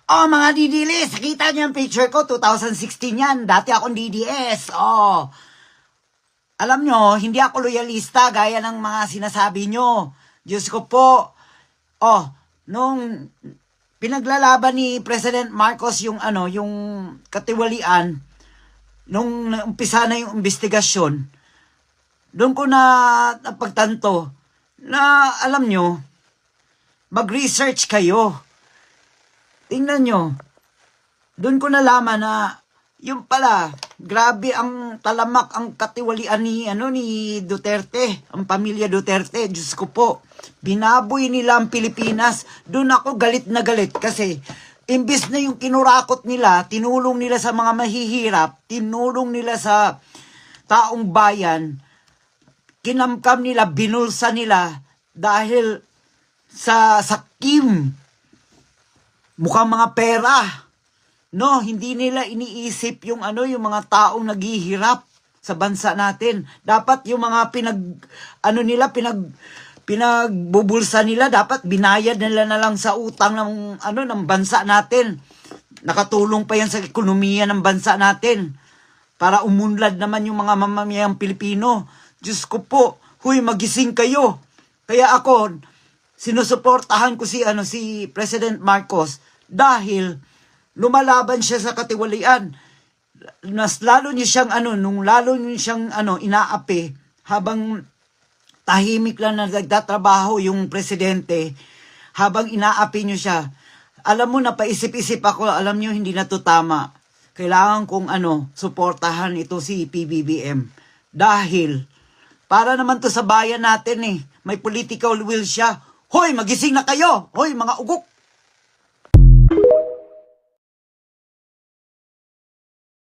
Oh, mga DDLs, nakita niyo yung picture ko, 2016 yan. Dati akong DDS. Oh, alam nyo, hindi ako loyalista gaya ng mga sinasabi nyo. Diyos ko po. Oh, nung pinaglalaban ni President Marcos yung yung katiwalian, nung umpisa na yung investigasyon, doon ko na napagtanto na alam nyo, mag-research kayo. Tingnan nyo, doon ko nalaman na yung pala, grabe ang talamak ang katiwalian ni Duterte, ang pamilya Duterte. Diyos ko po, binaboy nila ang Pilipinas. Doon ako galit na galit kasi imbis na yung kinurakot nila, tinulong nila sa mga mahihirap, tinulong nila sa taong bayan, kinamkam nila, binulsa nila dahil sa sakim, mukhang mga pera. No, hindi nila iniisip yung yung mga taong naghihirap sa bansa natin. Dapat yung mga pinagbubulsa nila, dapat binayad nila na lang sa utang ng ng bansa natin. Nakatulong pa yan sa ekonomiya ng bansa natin para umunlad naman yung mga mamamayang Pilipino. Diyos ko po, huy, magising kayo. Kaya ako, sinusuportahan ko si President Marcos dahil lumalaban siya sa katiwalian. Mas lalo niya siyang inaapi habang tahimik lang na nagtatrabaho yung presidente, habang inaapi niyo siya. Alam mo, napaisip-isip ako, alam niyo hindi na to tama. Kailangan kong suportahan ito si PBBM. Dahil para naman to sa bayan natin eh. May political will siya. Hoy, magising na kayo! Hoy, mga ugok!